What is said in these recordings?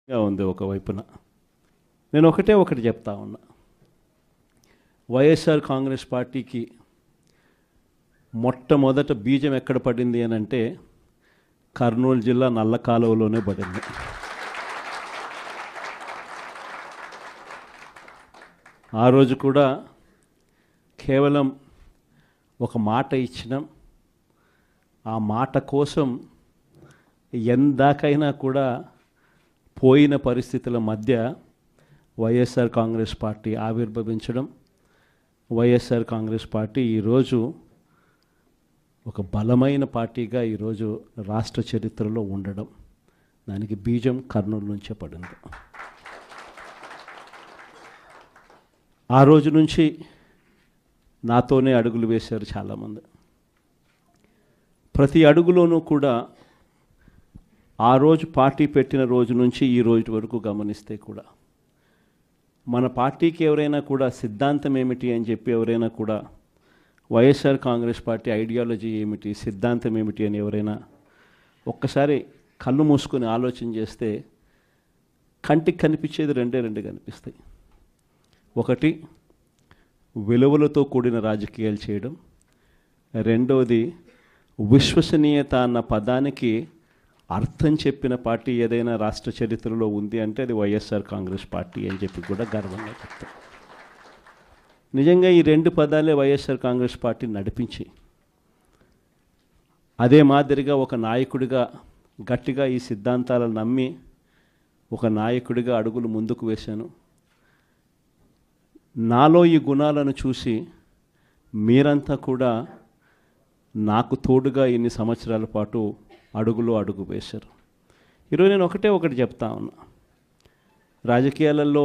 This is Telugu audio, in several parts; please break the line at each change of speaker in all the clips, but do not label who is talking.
ఉంది ఒకవైపున. నేను ఒకటి చెప్తా ఉన్నా. వైఎస్ఆర్ కాంగ్రెస్ పార్టీకి మొట్టమొదట బీజం ఎక్కడ పడింది అని అంటే కర్నూలు జిల్లా నల్ల కాలువలోనే పడింది. ఆ రోజు కూడా కేవలం ఒక మాట ఇచ్చినాం. ఆ మాట కోసం ఎందాకైనా కూడా పోయిన పరిస్థితుల మధ్య వైఎస్ఆర్ కాంగ్రెస్ పార్టీ ఆవిర్భవించడం, వైఎస్ఆర్ కాంగ్రెస్ పార్టీ ఈరోజు ఒక బలమైన పార్టీగా ఈరోజు రాష్ట్ర చరిత్రలో ఉండడం, దానికి బీజం కర్నూలు నుంచే పడింది. ఆ రోజు నుంచి నాతోనే అడుగులు వేశారు చాలామంది. ప్రతి అడుగులోనూ కూడా ఆ రోజు పార్టీ పెట్టిన రోజు నుంచి ఈ రోజు వరకు గమనిస్తే కూడా మన పార్టీకి ఎవరైనా కూడా సిద్ధాంతం ఏమిటి అని చెప్పి ఎవరైనా కూడా వైఎస్ఆర్ కాంగ్రెస్ పార్టీ ఐడియాలజీ ఏమిటి, సిద్ధాంతం ఏమిటి అని ఎవరైనా ఒక్కసారి కళ్ళు మూసుకొని ఆలోచన చేస్తే కంటికి కనిపించేది రెండు కనిపిస్తాయి. ఒకటి, విలువలతో కూడిన రాజకీయాలు చేయడం. రెండవది, విశ్వసనీయత అన్న పదానికి అర్థం చెప్పిన పార్టీ ఏదైనా రాష్ట్ర చరిత్రలో ఉంది అంటే అది వైఎస్ఆర్ కాంగ్రెస్ పార్టీ అని చెప్పి కూడా గర్వంగా చెప్తాం. నిజంగా ఈ రెండు పదాలే వైఎస్ఆర్ కాంగ్రెస్ పార్టీ నడిపించి, అదే మాదిరిగా ఒక నాయకుడిగా గట్టిగా ఈ సిద్ధాంతాలను నమ్మి ఒక నాయకుడిగా అడుగులు ముందుకు వేశాను. నాలో ఈ గుణాలను చూసి మీరంతా కూడా నాకు తోడుగా ఇన్ని సంవత్సరాల పాటు అడుగు వేశారు. ఈరోజు నేను ఒకటి చెప్తా ఉన్నా. రాజకీయాలలో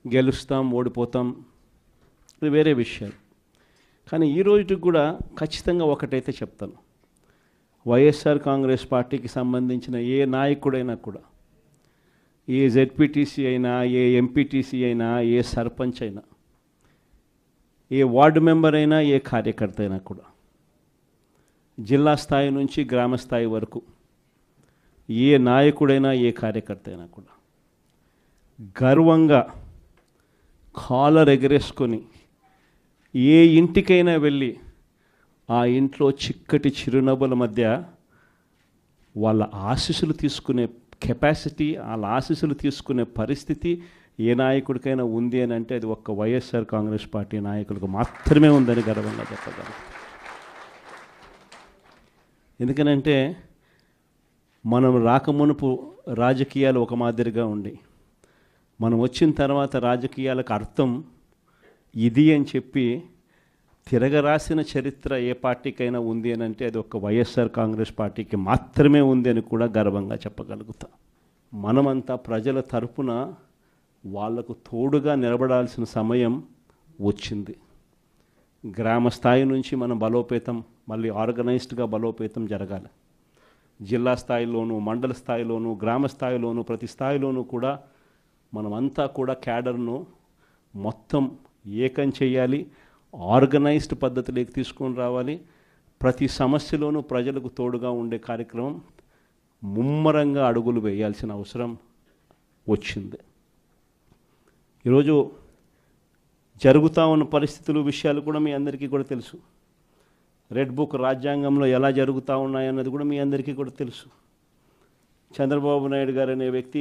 గెలుస్తాం, ఓడిపోతాం, ఇది వేరే విషయాలు. కానీ ఈ రోజుకి కూడా ఖచ్చితంగా ఒకటైతే చెప్తాను. వైఎస్ఆర్ కాంగ్రెస్ పార్టీకి సంబంధించిన ఏ నాయకుడైనా కూడా, ఏ జెడ్పీటీసీ అయినా, ఏ ఎంపీటీసీ అయినా, ఏ సర్పంచ్ అయినా, ఏ వార్డు మెంబర్ అయినా, ఏ కార్యకర్త అయినా కూడా, జిల్లా స్థాయి నుంచి గ్రామ స్థాయి వరకు ఏ నాయకుడైనా, ఏ కార్యకర్త అయినా కూడా గర్వంగా కాలర్ ఎగరేసుకొని ఏ ఇంటికైనా వెళ్ళి ఆ ఇంట్లో చిక్కటి చిరునవ్వుల మధ్య వాళ్ళ ఆశీస్సులు తీసుకునే కెపాసిటీ, వాళ్ళ ఆశీస్సులు తీసుకునే పరిస్థితి ఏ నాయకుడికైనా ఉంది అని అంటే అది ఒక్క వైఎస్ఆర్ కాంగ్రెస్ పార్టీ నాయకులకు మాత్రమే ఉందని గర్వంగా చెప్పగలను. ఎందుకనంటే మనం రాకమునుపు రాజకీయాలు ఒక మాదిరిగా ఉండి, మనం వచ్చిన తర్వాత రాజకీయాలకు అర్థం ఇది అని చెప్పి తిరగరాసిన చరిత్ర ఏ పార్టీకైనా ఉంది అని అంటే అది ఒక వైఎస్ఆర్ కాంగ్రెస్ పార్టీకి మాత్రమే ఉంది అని కూడా గర్వంగా చెప్పగలుగుతా. మనమంతా ప్రజల తరపున వాళ్లకు తోడుగా నిలబడాల్సిన సమయం వచ్చింది. గ్రామ స్థాయి నుంచి మనం బలోపేతం, మళ్ళీ ఆర్గనైజ్డ్గా బలోపేతం జరగాలి. జిల్లా స్థాయిలోనూ, మండల స్థాయిలోనూ, గ్రామ స్థాయిలోనూ, ప్రతి స్థాయిలోనూ కూడా మనమంతా కూడా క్యాడర్ను మొత్తం ఏకం చేయాలి, ఆర్గనైజ్డ్ పద్ధతిలోకి తీసుకొని రావాలి. ప్రతి సమస్యలోనూ ప్రజలకు తోడుగా ఉండే కార్యక్రమం ముమ్మరంగా అడుగులు వేయాల్సిన అవసరం వచ్చింది. ఈరోజు జరుగుతూ ఉన్న పరిస్థితులు, విషయాలు కూడా మీ అందరికీ కూడా తెలుసు. రెడ్ బుక్ రాజ్యాంగంలో ఎలా జరుగుతూ ఉన్నాయన్నది కూడా మీ అందరికీ కూడా తెలుసు. చంద్రబాబు నాయుడు గారు అనే వ్యక్తి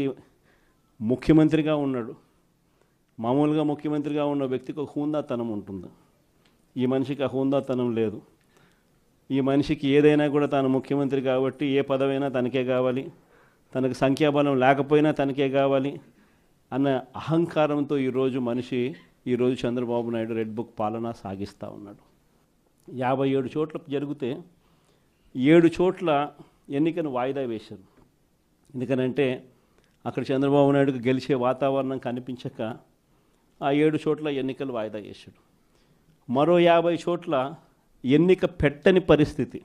ముఖ్యమంత్రిగా ఉన్నాడు. మామూలుగా ముఖ్యమంత్రిగా ఉన్న వ్యక్తికి ఒక హుందాతనం ఉంటుంది. ఈ మనిషికి ఆ హుందాతనం లేదు. ఈ మనిషికి ఏదైనా కూడా తాను ముఖ్యమంత్రి కాబట్టి ఏ పదవైనా తనకే కావాలి, తనకు సంఖ్యాబలం లేకపోయినా తనకే కావాలి అన్న అహంకారంతో ఈరోజు చంద్రబాబు నాయుడు రెడ్ బుక్ పాలన సాగిస్తూ ఉన్నాడు. 57 చోట్ల జరిగితే 7 చోట్ల ఎన్నికను వాయిదా వేశారు. ఎందుకనంటే అక్కడ చంద్రబాబు నాయుడుకు గెలిచే వాతావరణం కనిపించక ఆ 7 చోట్ల ఎన్నికలు వాయిదా చేశాడు. మరో 50 చోట్ల ఎన్నిక పెట్టని పరిస్థితి,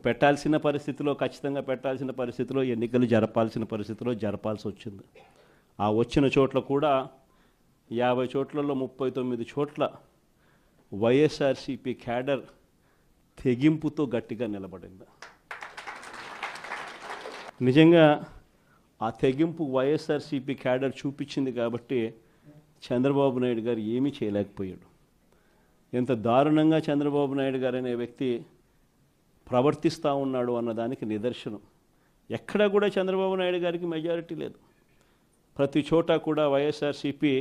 పెట్టాల్సిన పరిస్థితిలో, ఖచ్చితంగా పెట్టాల్సిన పరిస్థితిలో, ఎన్నికలు జరపాల్సిన పరిస్థితిలో జరపాల్సి వచ్చింది. ఆ వచ్చిన చోట్ల కూడా 50 చోట్లలో 39 చోట్ల వైఎస్ఆర్సీపీ క్యాడర్ తెగింపుతో గట్టిగా నిలబడింది. నిజంగా ఆ తెగింపు వైఎస్ఆర్సీపీ క్యాడర్ చూపించింది కాబట్టి చంద్రబాబు నాయుడు గారు ఏమీ చేయలేకపోయాడు. ఎంత దారుణంగా చంద్రబాబు నాయుడు గారు అనే వ్యక్తి ప్రవర్తిస్తూ ఉన్నాడు అన్నదానికి నిదర్శనం. ఎక్కడా కూడా చంద్రబాబు నాయుడు గారికి మెజారిటీ లేదు. ప్రతి చోట కూడా వైఎస్ఆర్సీపీ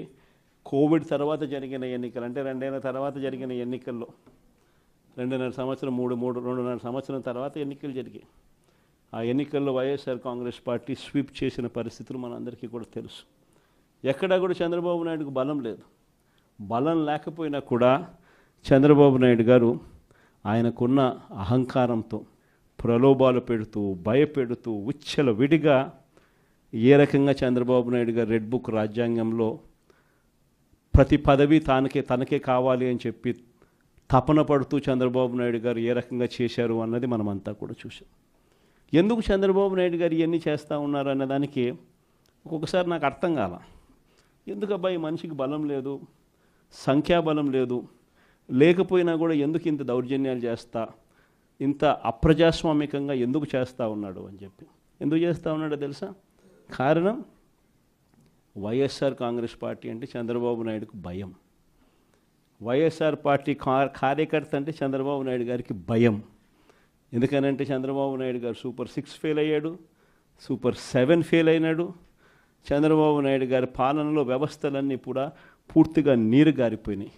కోవిడ్ తర్వాత జరిగిన ఎన్నికలు, అంటే 2 ఏళ్ల తర్వాత జరిగిన ఎన్నికల్లో 2.5 సంవత్సరం 2.5 సంవత్సరం తర్వాత ఎన్నికలు జరిగాయి. ఆ ఎన్నికల్లో వైఎస్ఆర్ కాంగ్రెస్ పార్టీ స్వీప్ చేసిన పరిస్థితులు మనందరికీ కూడా తెలుసు. ఎక్కడా కూడా చంద్రబాబు నాయుడుకు బలం లేదు. బలం లేకపోయినా కూడా చంద్రబాబు నాయుడు గారు ఆయనకున్న అహంకారంతో ప్రలోభాలు పెడుతూ భయపెడుతూ ఉచ్చల విడిగా ఏ రకంగా చంద్రబాబు నాయుడు గారు రెడ్ బుక్ రాజ్యాంగంలో ప్రతి పదవి తనకే కావాలి అని చెప్పి తపన పడుతూ చంద్రబాబు నాయుడు గారు ఏ రకంగా చేశారు అన్నది మనమంతా కూడా చూసాం. ఎందుకు చంద్రబాబు నాయుడు గారు ఇవన్నీ చేస్తూ ఉన్నారు అన్నదానికి ఒక్కొక్కసారి నాకు అర్థం కాల. ఎందుకు అబ్బాయి మనిషికి బలం లేదు, సంఖ్యాబలం లేదు, లేకపోయినా కూడా ఎందుకు ఇంత దౌర్జన్యాలు చేస్తా, ఇంత అప్రజాస్వామికంగా ఎందుకు చేస్తూ ఉన్నాడు అని చెప్పి. ఎందుకు చేస్తూ ఉన్నాడో తెలుసా? కారణం వైఎస్ఆర్ కాంగ్రెస్ పార్టీ అంటే చంద్రబాబు నాయుడుకు భయం. వైఎస్ఆర్ పార్టీ కార్యకర్త అంటే చంద్రబాబు నాయుడు గారికి భయం. ఎందుకనంటే చంద్రబాబు నాయుడు గారు సూపర్ 6 ఫెయిల్ అయ్యాడు, సూపర్ 7 ఫెయిల్ అయినాడు. చంద్రబాబు నాయుడు గారి పాలనలో వ్యవస్థలన్నీ కూడా పూర్తిగా నీరు గారిపోయినాయి.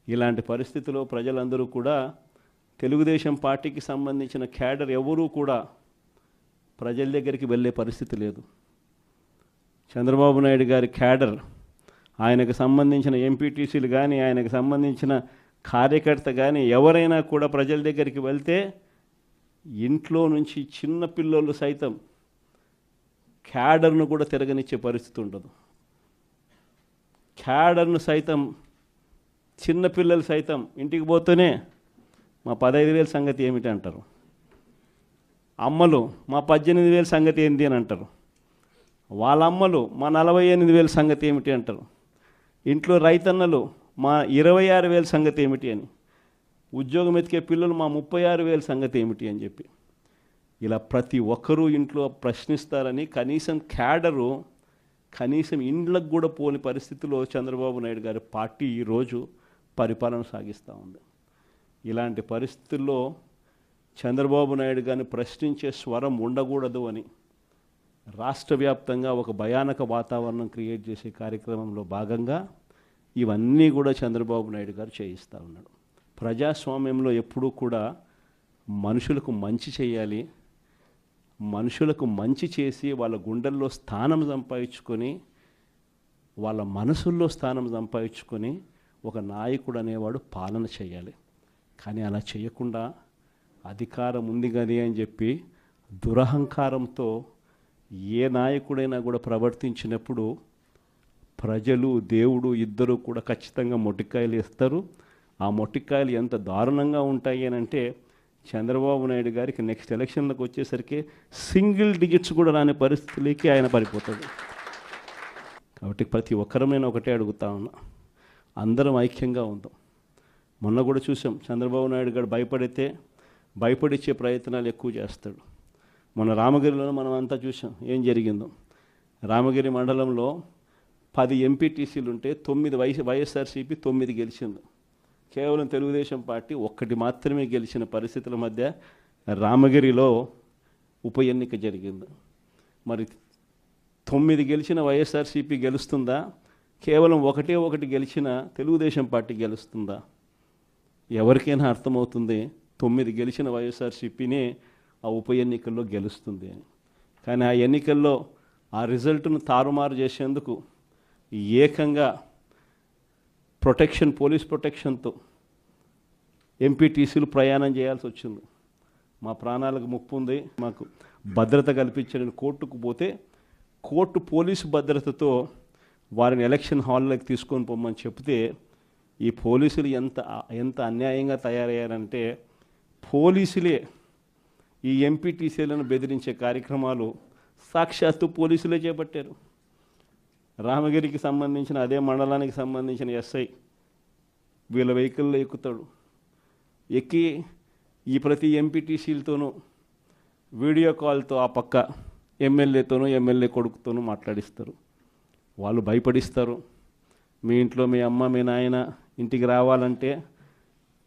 ఇలాంటి పరిస్థితిలో ప్రజలందరూ కూడా తెలుగుదేశం పార్టీకి సంబంధించిన క్యాడర్ ఎవరూ కూడా ప్రజల దగ్గరికి వెళ్ళే పరిస్థితి లేదు. చంద్రబాబు నాయుడు గారి క్యాడర్, ఆయనకు సంబంధించిన ఎంపీటీసీలు కానీ, ఆయనకు సంబంధించిన కార్యకర్త కానీ ఎవరైనా కూడా ప్రజల దగ్గరికి వెళ్తే ఇంట్లో నుంచి చిన్న పిల్లలు సైతం క్యాడర్ను కూడా తిరగనిచ్చే పరిస్థితి ఉండదు. క్యాడర్ను సైతం, చిన్నపిల్లలు సైతం ఇంటికి పోతూనే మా 15,000 సంగతి ఏమిటి అంటారు. అమ్మలు మా 18,000 సంగతి ఏంటి అని అంటారు. వాళ్ళ అమ్మలు మా 48,000 సంగతి ఏమిటి అంటారు. ఇంట్లో రైతన్నలు మా 26,000 సంగతి ఏమిటి అని, ఉద్యోగం ఎతికే పిల్లలు మా 36,000 సంగతి ఏమిటి అని చెప్పి ఇలా ప్రతి ఒక్కరూ ఇంట్లో ప్రశ్నిస్తారని కనీసం క్యాడరు కనీసం ఇండ్లకు కూడా పోని పరిస్థితిలో చంద్రబాబు నాయుడు గారి పార్టీ ఈరోజు పరిపాలన సాగిస్తూ ఉంది. ఇలాంటి పరిస్థితుల్లో చంద్రబాబు నాయుడు గారిని ప్రశ్నించే స్వరం ఉండకూడదు అని రాష్ట్ర వ్యాప్తంగా ఒక భయానక వాతావరణం క్రియేట్ చేసే కార్యక్రమంలో భాగంగా ఇవన్నీ కూడా చంద్రబాబు నాయుడు గారు చేయిస్తూ ఉన్నాడు. ప్రజాస్వామ్యంలో ఎప్పుడూ కూడా మనుషులకు మంచి చేయాలి, మనుషులకు మంచి చేసి వాళ్ళ గుండెల్లో స్థానం సంపాదించుకొని, వాళ్ళ మనసుల్లో స్థానం సంపాదించుకొని ఒక నాయకుడు అనేవాడు పాలన చేయాలి. కానీ అలా చేయకుండా అధికారం ఉంది కానీ అని చెప్పి దురహంకారంతో ఏ నాయకుడైనా కూడా ప్రవర్తించినప్పుడు ప్రజలు దేవుడు ఇద్దరు కూడా ఖచ్చితంగా మొట్టికాయలు ఇస్తారు. ఆ మొట్టికాయలు ఎంత దారుణంగా ఉంటాయి అని అంటే చంద్రబాబు నాయుడు గారికి నెక్స్ట్ ఎలక్షన్లకు వచ్చేసరికి సింగిల్ డిజిట్స్ కూడా రాని పరిస్థితులకి ఆయన పడిపోతాడు. కాబట్టి ప్రతి ఒక్కరం నేను ఒకటే అడుగుతా ఉన్నా, అందరం ఐక్యంగా ఉందాం. మొన్న కూడా చూసాం, చంద్రబాబు నాయుడు గారు భయపడిచ్చే ప్రయత్నాలు ఎక్కువ చేస్తాడు. మొన్న రామగిరిలో మనం అంతా చూసాం ఏం జరిగిందో. రామగిరి మండలంలో 10 ఎంపీటీసీలు ఉంటే 9 వైఎస్ఆర్సీపీ 9 గెలిచింది. కేవలం తెలుగుదేశం పార్టీ 1 మాత్రమే గెలిచిన పరిస్థితుల మధ్య రామగిరిలో ఉప ఎన్నిక జరిగింది. మరి 9 గెలిచిన వైఎస్ఆర్సీపీ గెలుస్తుందా? కేవలం 1 గెలిచిన తెలుగుదేశం పార్టీ గెలుస్తుందా? ఎవరికైనా అర్థమవుతుంది 9 గెలిచిన వైఎస్ఆర్సీపీనే ఆ ఉప ఎన్నికల్లో గెలుస్తుంది అని. కానీ ఆ ఎన్నికల్లో ఆ రిజల్ట్ను తారుమారు చేసేందుకు ఏకంగా పోలీస్ ప్రొటెక్షన్తో ఎంపీటీసీలు ప్రయాణం చేయాల్సి వచ్చింది. మా ప్రాణాలకు ముప్పు ఉంది, మాకు భద్రత కల్పించని కోర్టుకు పోతే కోర్టు పోలీసు భద్రతతో వారిని ఎలక్షన్ హాల్లోకి తీసుకొని పోమని చెప్తే ఈ పోలీసులు ఎంత అన్యాయంగా తయారయ్యారంటే పోలీసులే ఈ ఎంపీటీసీలను బెదిరించే కార్యక్రమాలు సాక్షాత్తు పోలీసులే చేపట్టారు. రామగిరికి సంబంధించిన అదే మండలానికి సంబంధించిన ఎస్ఐ వీళ్ళ వెహికల్లో ఎక్కుతాడు. ఎక్కి ఈ ప్రతి ఎంపీటీసీలతోనూ వీడియో కాల్తో ఆ పక్క ఎమ్మెల్యేతోనూ ఎమ్మెల్యే కొడుకుతోనూ మాట్లాడిస్తారు. వాళ్ళు భయపడిస్తారు. మీ ఇంట్లో మీ అమ్మ మీ నాయన ఇంటికి రావాలంటే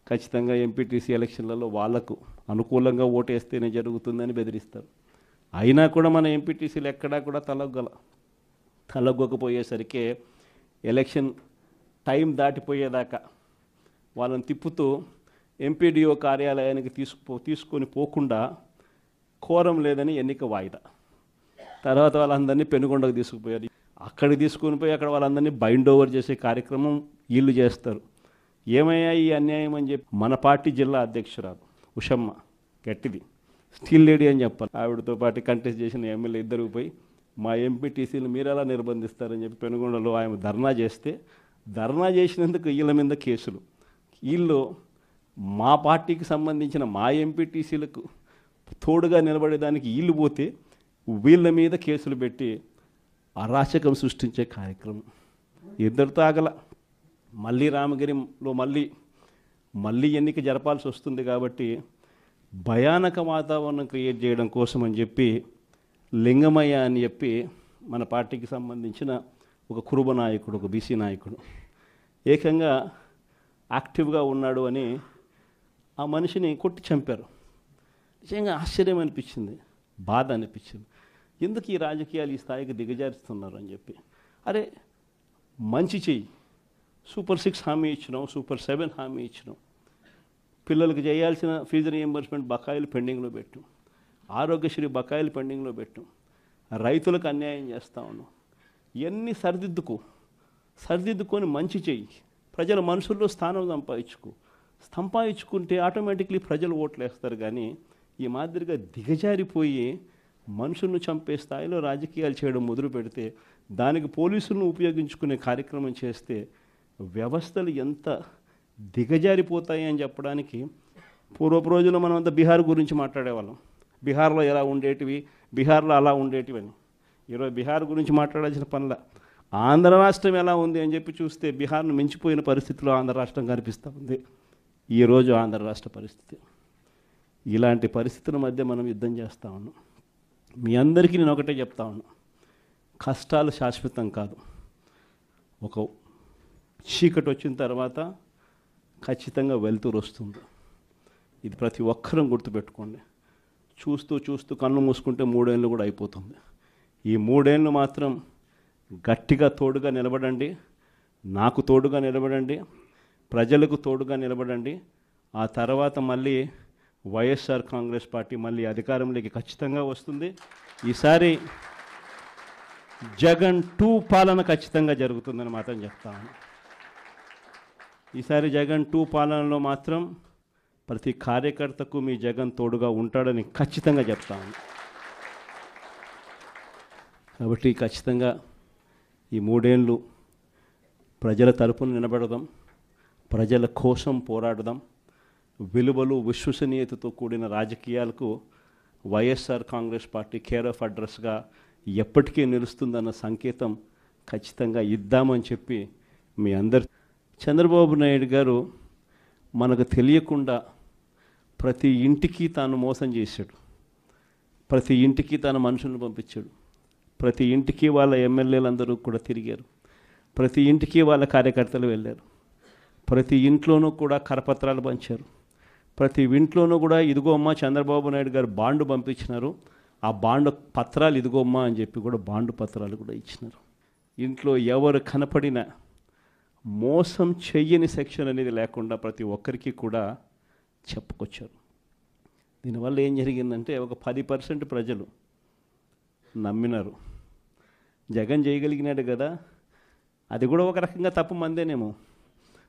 ఖచ్చితంగా ఎంపీటీసీ ఎలక్షన్లలో వాళ్లకు అనుకూలంగా ఓటేస్తేనే జరుగుతుందని బెదిరిస్తారు. అయినా కూడా మన ఎంపీటీసీలు ఎక్కడా కూడా తలగ్గకపోయేసరికి ఎలక్షన్ టైం దాటిపోయేదాకా వాళ్ళని తిప్పుతూ ఎంపీడీఓ కార్యాలయానికి తీసుకొని పోకుండా కోరం లేదని ఎన్నిక వాయిదా. తర్వాత వాళ్ళందరినీ పెనుగొండకు తీసుకుపోయారు. అక్కడికి తీసుకొని పోయి అక్కడ వాళ్ళందరినీ బైండ్ ఓవర్ చేసే కార్యక్రమం వీళ్ళు చేస్తారు. ఏమయ్యా ఈ అన్యాయం అని చెప్పి మన పార్టీ జిల్లా అధ్యక్షురాలు ఉషమ్మ గట్టిది స్టీల్ లేడీ అని చెప్పాలి. ఆవిడతో పాటు కంటెస్ట్ చేసిన ఎమ్మెల్యే ఇద్దరు పోయి మా ఎంపీటీసీలు మీరు ఎలా నిర్బంధిస్తారని చెప్పి పెనుగొండలో ఆయన ధర్నా చేస్తే, ధర్నా చేసినందుకు వీళ్ళ మీద కేసులు. వీళ్ళు మా పార్టీకి సంబంధించిన మా ఎంపీటీసీలకు తోడుగా నిలబడేదానికి వీళ్ళు పోతే వీళ్ళ మీద కేసులు పెట్టి అరాచకం సృష్టించే కార్యక్రమం. ఇద్దరితో ఆగల. మళ్ళీ రామగిరిలో మళ్ళీ ఎన్నిక జరపాల్సి వస్తుంది కాబట్టి భయానక వాతావరణం క్రియేట్ చేయడం కోసం అని చెప్పి లింగమయ్య అని చెప్పి మన పార్టీకి సంబంధించిన ఒక కురుబ నాయకుడు, ఒక బీసీ నాయకుడు ఏకంగా యాక్టివ్గా ఉన్నాడు అని ఆ మనిషిని కొట్టి చంపారు. నిజంగా ఆశ్చర్యం అనిపించింది, బాధ అనిపించింది. ఎందుకు ఈ రాజకీయాలు ఈ స్థాయికి దిగజారుస్తున్నారు అని చెప్పి. అరే మంచి చెయ్యి, సూపర్ 6 హామీ ఇచ్చినాం, సూపర్ 7 హామీ ఇచ్చినాం, పిల్లలకు చేయాల్సిన ఫీజు రీఎంబర్స్మెంట్ బకాయిలు పెండింగ్లో పెట్టు, ఆరోగ్యశ్రీ బకాయిలు పెండింగ్లో పెట్టు, రైతులకు అన్యాయం చేస్తా ఉన్నాం. ఇవన్నీ సరిదిద్దుకొని మంచి చెయ్యి, ప్రజల మనసుల్లో స్థానం సంపాదించుకుంటే ఆటోమేటిక్లీ ప్రజలు ఓట్లు వేస్తారు. కానీ ఈ మాదిరిగా దిగజారిపోయి మనుషులను చంపే స్థాయిలో రాజకీయాలు చేయడం మొదలు పెడితే, దానికి పోలీసులను ఉపయోగించుకునే కార్యక్రమం చేస్తే వ్యవస్థలు ఎంత దిగజారిపోతాయి అని చెప్పడానికి పూర్వపు రోజుల్లో మనం అంతా బీహార్ గురించి మాట్లాడేవాళ్ళం. బీహార్లో ఎలా ఉండేటివి, బీహార్లో అలా ఉండేటివి అని. ఈరోజు బీహార్ గురించి మాట్లాడాల్సిన పనుల ఆంధ్ర రాష్ట్రం ఎలా ఉంది అని చెప్పి చూస్తే బీహార్ను మించిపోయిన పరిస్థితిలో ఆంధ్ర రాష్ట్రం కనిపిస్తూ ఉంది. ఈరోజు ఆంధ్ర రాష్ట్ర పరిస్థితి. ఇలాంటి పరిస్థితుల మధ్య మనం యుద్ధం చేస్తూ ఉన్నాం. మీ అందరికీ నేను ఒకటే చెప్తా ఉన్నా, కష్టాలు శాశ్వతం కాదు. ఒక చీకటి వచ్చిన తర్వాత ఖచ్చితంగా వెలుతురు వస్తుంది. ఇది ప్రతి ఒక్కరం గుర్తుపెట్టుకోండి. చూస్తూ కన్ను మూసుకుంటే 3 ఏళ్ళు కూడా అయిపోతుంది. ఈ 3 ఏళ్ళు మాత్రం గట్టిగా తోడుగా నిలబడండి, నాకు తోడుగా నిలబడండి, ప్రజలకు తోడుగా నిలబడండి. ఆ తర్వాత మళ్ళీ వైఎస్ఆర్ కాంగ్రెస్ పార్టీ మళ్ళీ అధికారంలోకి ఖచ్చితంగా వస్తుంది. ఈసారి జగన్ 2 పాలన ఖచ్చితంగా జరుగుతుందని మాత్రం చెప్తాను. ఈసారి జగన్ 2 పాలనలో మాత్రం ప్రతి కార్యకర్తకు మీ జగన్ తోడుగా ఉంటాడని ఖచ్చితంగా చెప్తాను. కాబట్టి ఖచ్చితంగా ఈ 3 ఏళ్ళు ప్రజల తరపున నిలబడదాం, ప్రజల కోసం పోరాడదాం. విలువలు విశ్వసనీయతతో కూడిన రాజకీయాలకు YSR Congress party care of అడ్రస్గా ఎప్పటికీ నిలుస్తుందన్న సంకేతం ఖచ్చితంగా ఇద్దామని చెప్పి మీ అందరు. చంద్రబాబు నాయుడు గారు మనకు తెలియకుండా ప్రతి ఇంటికి తాను మోసం చేశాడు, ప్రతి ఇంటికి తన మనుషులను పంపించాడు, ప్రతి ఇంటికి వాళ్ళ ఎమ్మెల్యేలందరూ కూడా తిరిగారు, ప్రతి ఇంటికి వాళ్ళ కార్యకర్తలు వెళ్ళారు, ప్రతి ఇంట్లోనూ కూడా కరపత్రాలు పంచారు, ప్రతి ఇంట్లోనూ కూడా ఇదిగో అమ్మ చంద్రబాబు నాయుడు గారు బాండు పంపించినారు, ఆ బాండు పత్రాలు ఇదిగో అమ్మ అని చెప్పి కూడా బాండు పత్రాలు కూడా ఇచ్చినారు. ఇంట్లో ఎవరు కనపడినా మోసం చెయ్యని సెక్షన్ అనేది లేకుండా ప్రతి ఒక్కరికి కూడా చెప్పుకొచ్చారు. దీనివల్ల ఏం జరిగిందంటే ఒక 10% ప్రజలు నమ్మినారు. జగన్ చేయగలిగినాడు కదా, అది కూడా ఒక రకంగా తప్పు మందేనేమో,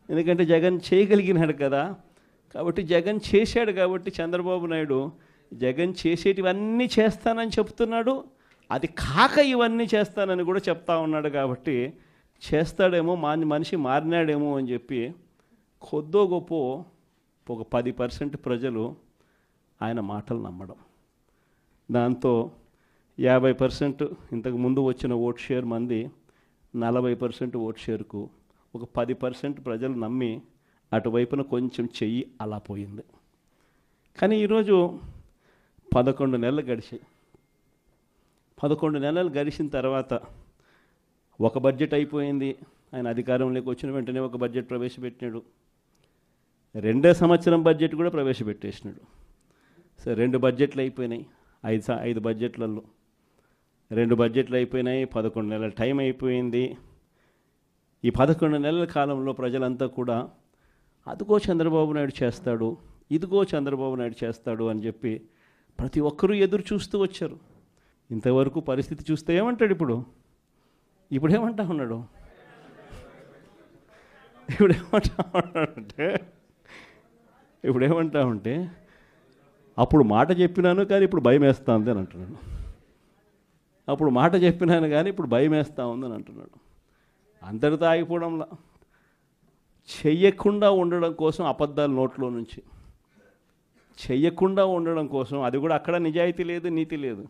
ఎందుకంటే జగన్ చేయగలిగినాడు కదా, కాబట్టి జగన్ చేశాడు కాబట్టి చంద్రబాబు నాయుడు జగన్ చేసేటివన్నీ చేస్తానని చెప్తున్నాడు, అది కాక ఇవన్నీ చేస్తానని కూడా చెప్తా ఉన్నాడు. కాబట్టి చేస్తాడేమో, మనిషి మారినాడేమో అని చెప్పి కొద్దో గొప్ప ఒక 10% ప్రజలు ఆయన మాటలు నమ్మడం, దాంతో 50% ఇంతకు ముందు వచ్చిన ఓట్ షేర్ మంది 40% ఓట్ షేర్కు ఒక 10% ప్రజలు నమ్మి అటువైపున కొంచెం చెయ్యి అలా పోయింది. కానీ ఈరోజు 11 నెలలు గడిచాయి. 11 నెలలు గడిచిన తర్వాత ఒక బడ్జెట్ అయిపోయింది. ఆయన అధికారంలోకి వచ్చిన వెంటనే ఒక బడ్జెట్ ప్రవేశపెట్టినాడు. రెండో సంవత్సరం బడ్జెట్ కూడా ప్రవేశపెట్టేసినాడు. సరే, 2 బడ్జెట్లు అయిపోయినాయి. 5 బడ్జెట్లలో 2 బడ్జెట్లు అయిపోయినాయి. 11 నెలల టైం అయిపోయింది. ఈ 11 నెలల కాలంలో ప్రజలంతా కూడా అదిగో చంద్రబాబు నాయుడు చేస్తాడు, ఇదిగో చంద్రబాబు నాయుడు చేస్తాడు అని చెప్పి ప్రతి ఒక్కరూ ఎదురు చూస్తూ వచ్చారు. ఇంతవరకు పరిస్థితి చూస్తే ఏమంటాడు ఇప్పుడు ఏమంటా ఉన్నాడు? ఇప్పుడేమంటా ఉంటే అప్పుడు మాట చెప్పినాను కానీ ఇప్పుడు భయం వేస్తా ఉంది అని అంటున్నాడు. అప్పుడు మాట చెప్పినాను కానీ ఇప్పుడు భయం వేస్తూ ఉందని అంటున్నాడు. అందరితో ఆగిపోవడంలా చెయ్యకుండా ఉండడం కోసం అబద్ధాలు నోట్లో నుంచి చెయ్యకుండా ఉండడం కోసం, అది కూడా అక్కడ నిజాయితీ లేదు, నీతి లేదు.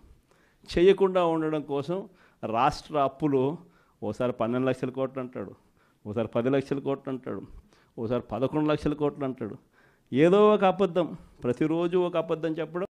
చెయ్యకుండా ఉండడం కోసం రాష్ట్ర అప్పులు ఓసారి 12 లక్షల కోట్లు అంటాడు, ఓసారి 10 లక్షల కోట్లు అంటాడు, ఓసారి 11 లక్షల కోట్లు అంటాడు. ఏదో ఒక అబద్ధం, ప్రతిరోజు ఒక అబద్ధం చెప్పడం.